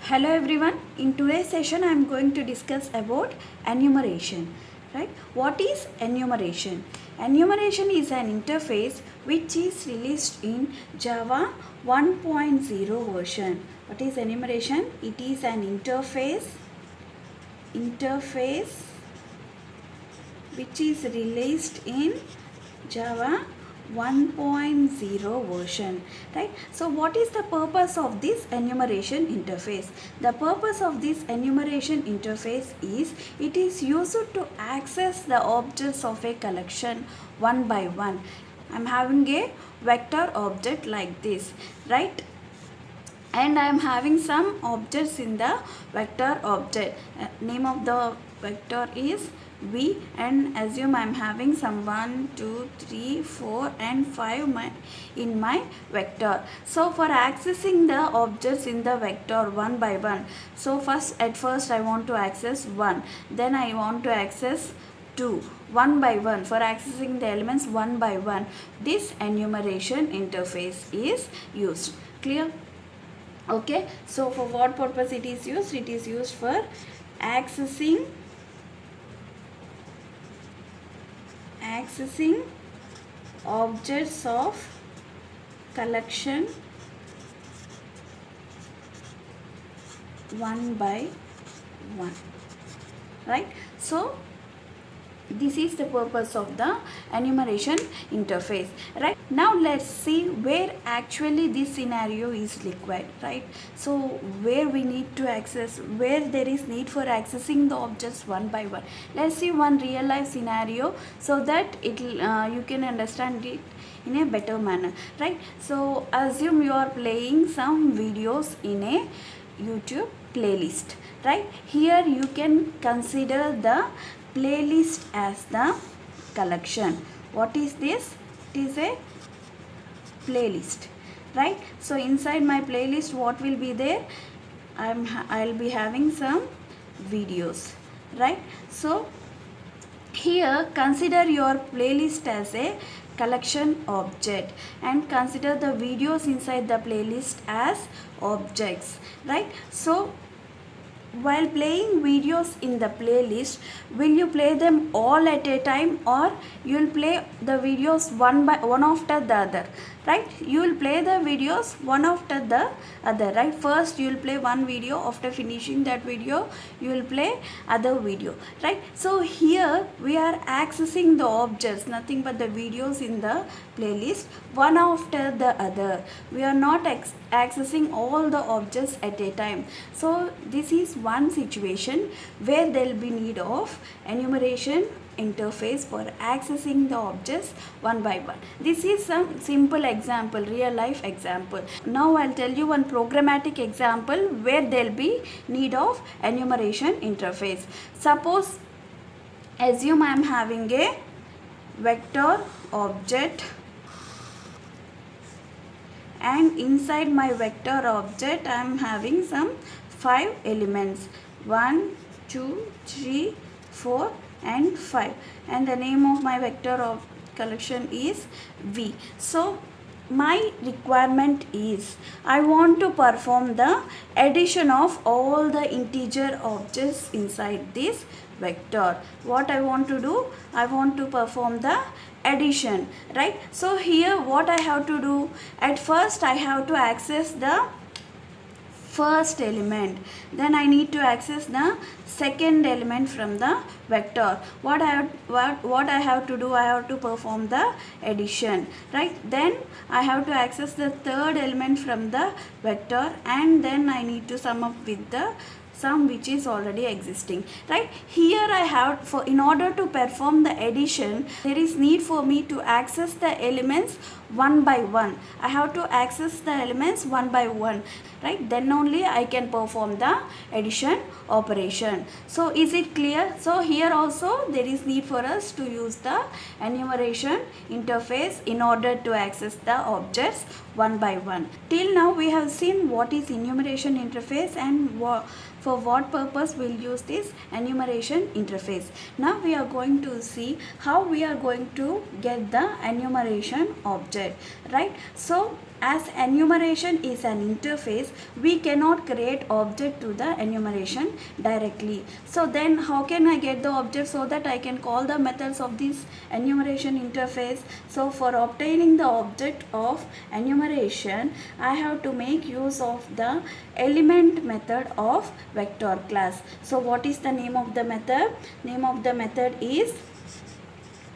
Hello everyone. In today's session I am going to discuss about enumeration. Right? What is enumeration? Enumeration is an interface which is released in Java 1.0 version. What is enumeration? It is an interface which is released in Java 1.0 version, right? So what is the purpose of this enumeration interface? The purpose of this enumeration interface is it is used to access the objects of a collection one by one. I'm having a vector object like this, right? And I am having some objects in the vector object. Name of the vector is V, and assume I am having some 1, 2, 3, 4 and 5 in my vector. So for accessing the objects in the vector one by one, so at first I want to access 1, then I want to access 2, one by one. For accessing the elements one by one, this enumeration interface is used. Clear? Okay, so for what purpose it is used? It is used for accessing objects of collection one by one, right? So this is the purpose of the enumeration interface, right? Now let's see where actually this scenario is required, right? So where we need to access, where there is need for accessing the objects one by one. Let's see one real life scenario so that you can understand it in a better manner, right? So assume you are playing some videos in a YouTube playlist, right? Here you can consider the playlist as the collection. What is this? It is a playlist, right? So inside my playlist what will be there? I'll be having some videos, right? So here consider your playlist as a collection object and consider the videos inside the playlist as objects, right? So while playing videos in the playlist, will you play them all at a time, or you will play the videos one after the other, right? You will play the videos one after the other, right? First you will play one video, after finishing that video you will play other video, right? So here we are accessing the objects, nothing but the videos in the playlist one after the other. We are not accessing all the objects at a time. So this is one situation where there will be need of enumeration interface for accessing the objects one by one. This is some simple example, real life example. Now I'll tell you one programmatic example where there will be need of enumeration interface. Suppose assume I am having a vector object, and inside my vector object I am having some 5 elements, 1, 2, 3, 4 and 5, and the name of my vector of collection is V. So my requirement is I want to perform the addition of all the integer objects inside this vector. What I want to do? I want to perform the addition, right? So here what I have to do? At first I have to access the first element, then I need to access the second element from the vector. What I have to do? I have to perform the addition, right? Then I have to access the third element from the vector, and then I need to sum up with the sum which is already existing, right? Here I have, in order to perform the addition, there is need for me to access the elements one by one. I have to access the elements one by one, right? Then only I can perform the addition operation. So is it clear? So here also there is need for us to use the enumeration interface in order to access the objects one by one. Till now we have seen what is enumeration interface and for what purpose we'll use this enumeration interface. Now we are going to see how we are going to get the enumeration object. object, right? So as enumeration is an interface, we cannot create object to the enumeration directly. So then how can I get the object so that I can call the methods of this enumeration interface? So for obtaining the object of enumeration, I have to make use of the element method of vector class. So what is the name of the method? Name of the method is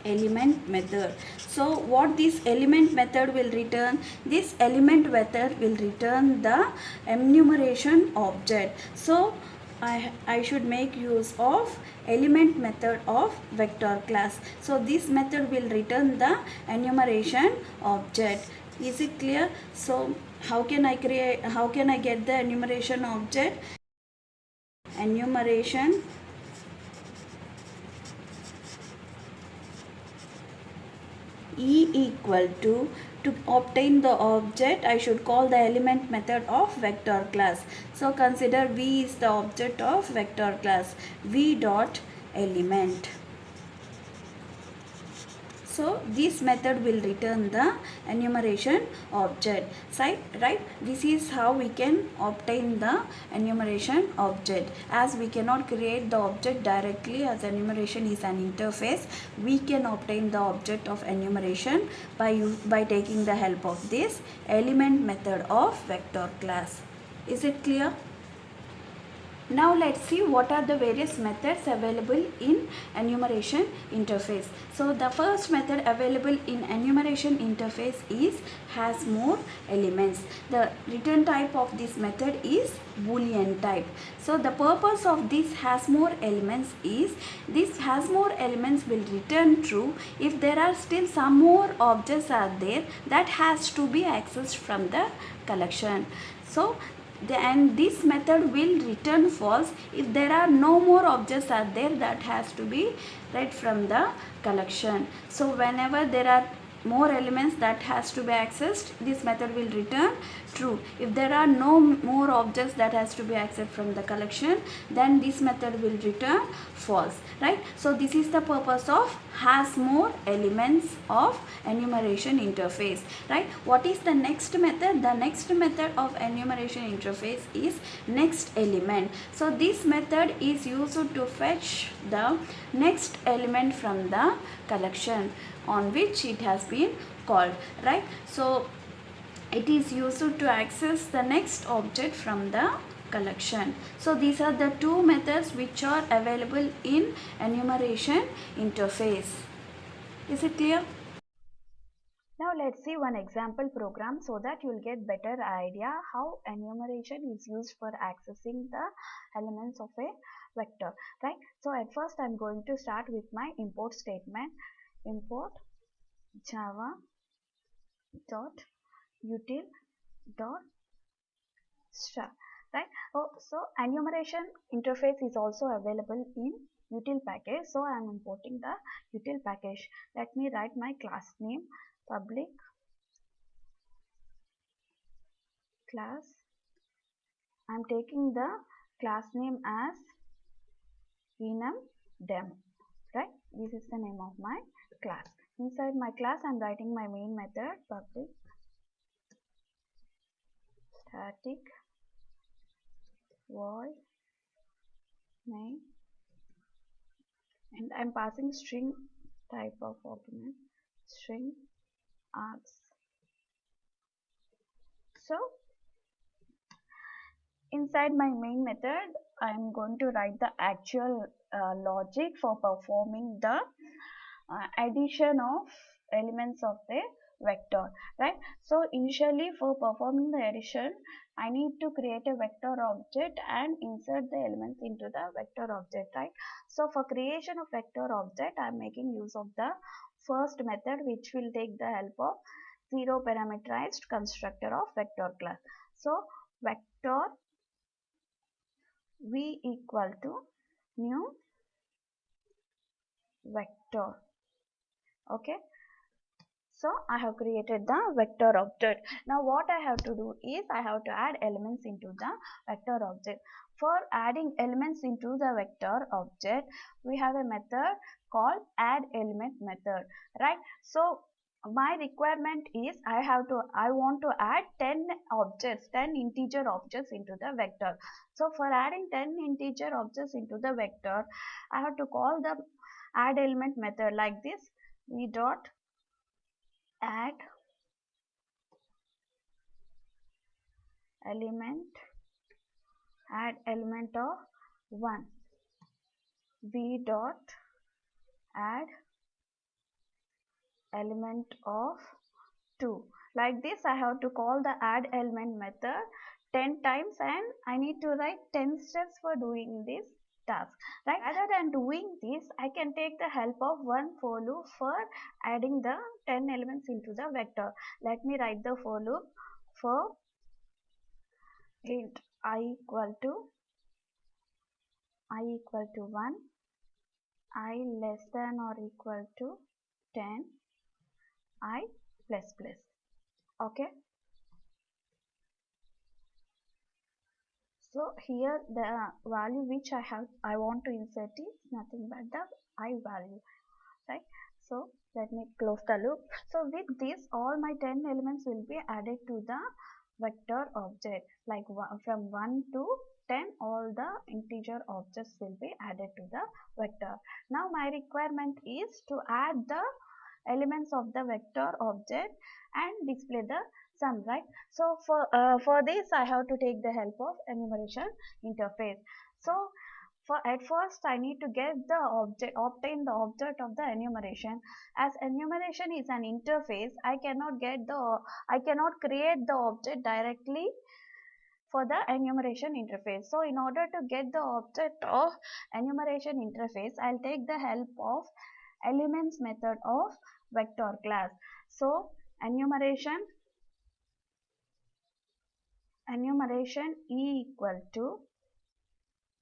element method. So what this element method will return? This element method will return the enumeration object. So I should make use of element method of vector class. So this method will return the enumeration object. Is it clear? So how can I get the enumeration object? Enumeration E equal to obtain the object, I should call the element method of vector class. So consider V is the object of vector class. V dot element. So this method will return the enumeration object. Right? This is how we can obtain the enumeration object. As we cannot create the object directly, as enumeration is an interface, we can obtain the object of enumeration by taking the help of this element method of vector class. Is it clear? Now let's see what are the various methods available in enumeration interface. So the first method available in enumeration interface is has more elements. The return type of this method is Boolean type. So the purpose of this has more elements is this has more elements will return true if there are still some more objects are there that has to be accessed from the collection. So and this method will return false if there are no more objects are there that has to be read from the collection. So whenever there are more elements that has to be accessed, this method will return true. If there are no more objects that has to be accessed from the collection, then this method will return false, right? So this is the purpose of has more elements of enumeration interface, right? What is the next method? The next method of enumeration interface is next element. So this method is used to fetch the next element from the collection on which it has been called, right? So it is used to access the next object from the collection. So these are the two methods which are available in enumeration interface. Is it clear? Now let's see one example program so that you will get better idea how enumeration is used for accessing the elements of a vector, right? So at first I'm going to start with my import statement. Import java dot util dot star, right? So enumeration interface is also available in util package. So I am importing the util package. Let me write my class name public class. I am taking the class name as enum right? This is the name of my class. Inside my class I am writing my main method public static void main, and I am passing string type of argument string args. So inside my main method I am going to write the actual logic for performing the addition of elements of the vector, right? So initially for performing the addition I need to create a vector object and insert the elements into the vector object, right? So for creation of vector object I am making use of the first method which will take the help of zero parameterized constructor of vector class. So vector v equal to new vector. Okay, so I have created the vector object. Now what I have to do is I have to add elements into the vector object. For adding elements into the vector object we have a method called add element method, right? So my requirement is I want to add 10 objects, 10 integer objects into the vector. So for adding 10 integer objects into the vector, I have to call the add element method like this: v dot add element, add element of 1, v dot add element of 2. Like this, I have to call the add element method 10 times, and I need to write 10 steps for doing this task. Right? Rather than doing this, I can take the help of one for loop for adding the 10 elements into the vector. Let me write the for loop for int I equal to 1, I less than or equal to 10, I plus plus. Okay. So here the value which I want to insert is nothing but the I value, right? So let me close the loop. So with this, all my 10 elements will be added to the vector object, like from 1 to 10, all the integer objects will be added to the vector. Now my requirement is to add the elements of the vector object and display the sum, right? So for this I have to take the help of enumeration interface. So at first I need to get the object, obtain the object of the enumeration. As enumeration is an interface, I cannot create the object directly for the enumeration interface. So in order to get the object of enumeration interface, I'll take the help of elements method of vector class. So enumeration E equal to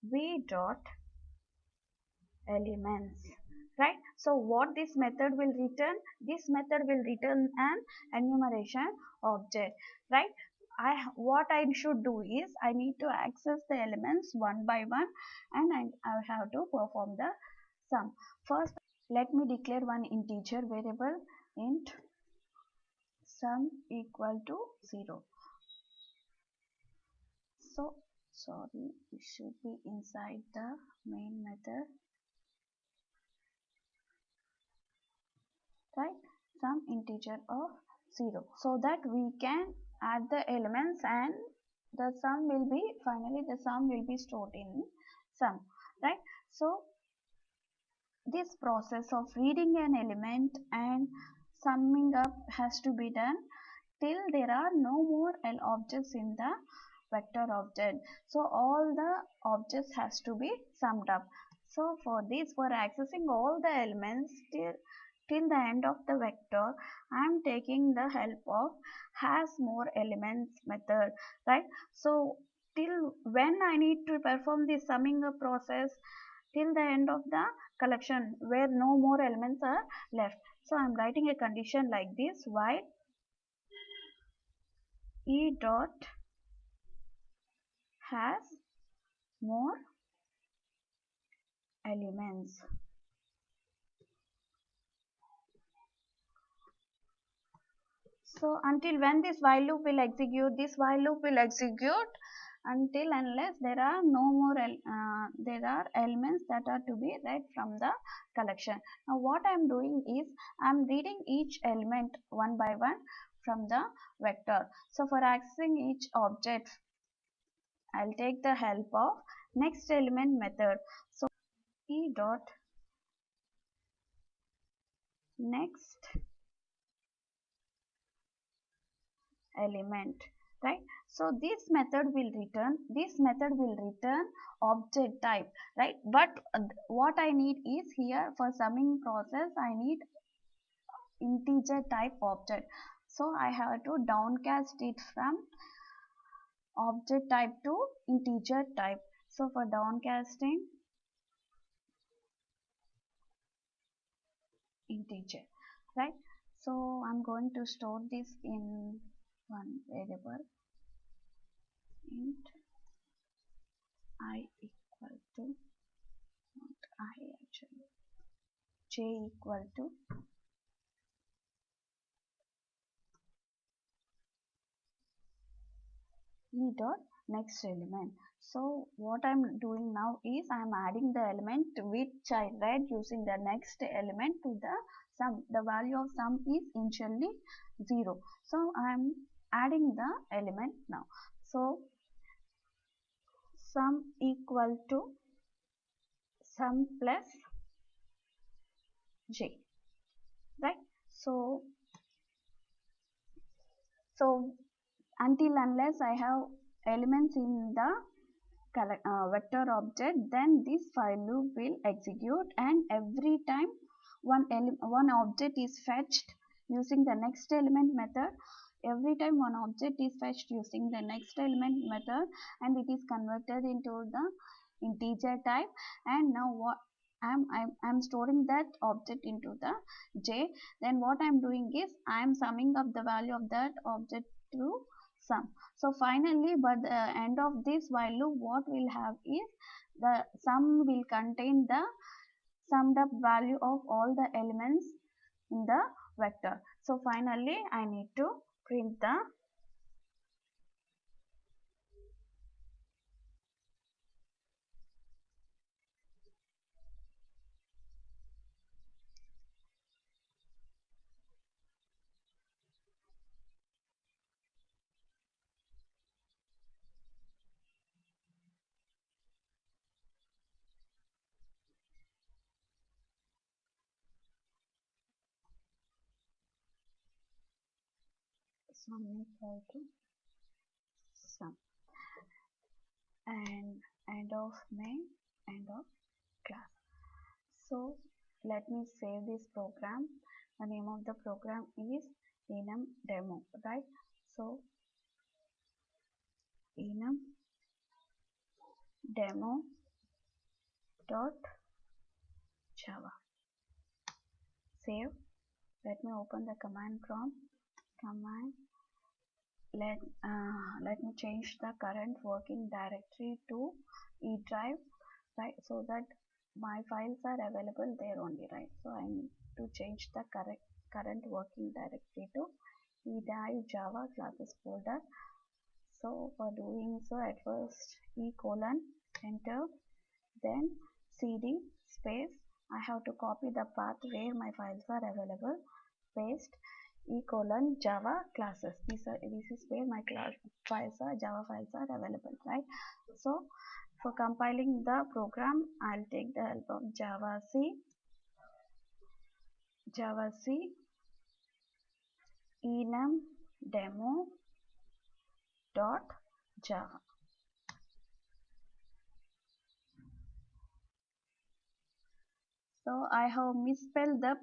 v dot elements, right? So what this method will return? This method will return an enumeration object, right? What I should do is I need to access the elements one by one, and I have to perform the sum. First, let me declare one integer variable int sum equal to 0. So sorry, it should be inside the main method, right? Some integer of 0, so that we can add the elements and the sum will be stored in sum, right? So this process of reading an element and summing up has to be done till there are no more objects in the vector object. So all the objects has to be summed up. So for this, for accessing all the elements till the end of the vector, I am taking the help of has more elements method, right? So till when I need to perform the summing up process? Till the end of the collection where no more elements are left. So I am writing a condition like this: while E dot has more elements. So until when this while loop will execute? This while loop will execute until unless there are no more there are elements that are to be read from the collection. Now what I am doing is I am reading each element one by one from the vector. So for accessing each object, I'll take the help of next element method. So E dot next element, right? So this method will return object type, right? But what I need is here for summing process I need integer type object. So I have to downcast it from object type to integer type. So for downcasting integer, right? So I'm going to store this in one variable int I equal to, not I actually, j equal to e dot next element. So what I'm doing now is I'm adding the element which I read using the next element to the sum. The value of sum is initially 0. So I'm adding the element now. So sum equal to sum plus j, right? So until unless I have elements in the vector object, then this while loop will execute, and every time one object is fetched using the next element method, every time one object is fetched using the next element method, and it is converted into the integer type. And now what I'm storing that object into the j. Then what I'm doing is I'm summing up the value of that object to sum. So finally, by the end of this while loop, what we'll have is the sum will contain the summed up value of all the elements in the vector. So finally, I need to print the sum equal to sum, and end of main, end of class. So let me save this program. The name of the program is enum demo, right? So enum demo dot java. Save. Let me open the command prompt. Command. Let me change the current working directory to E drive, right? So that my files are available there only, right? So I need to change the current working directory to E drive Java classes folder. So for doing so, at first E colon enter, then cd space. I have to copy the path where my files are available. Paste E colon Java classes. This is where my Java files are available, right? So for compiling the program, I'll take the help of Java C enum demo dot java. So I have misspelled the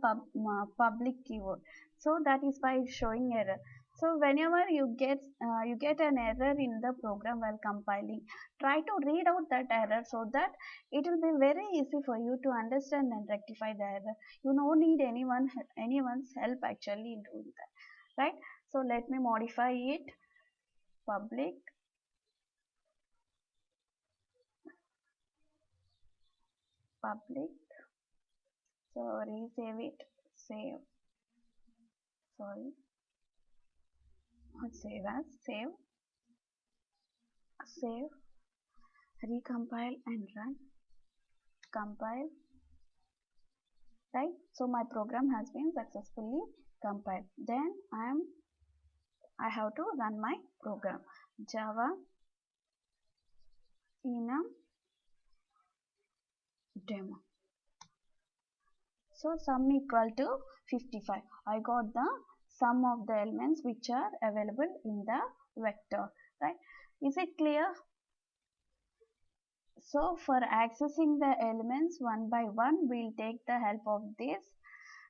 public keyword. So that is why it's showing error. So whenever you get an error in the program while compiling, try to read out that error so that it will be very easy for you to understand and rectify the error. You don't need anyone's help actually in doing that, right? So let me modify it. Public public. So resave it. Save. Sorry. Not save as save, recompile and run. Compile, right? So my program has been successfully compiled. Then I have to run my program. Java enum demo. So sum equal to 55. I got the sum of the elements which are available in the vector, right? Is it clear? So for accessing the elements one by one, we'll take the help of this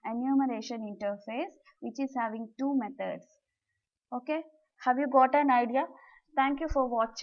enumeration interface, which is having two methods. Okay, have you got an idea? Thank you for watching.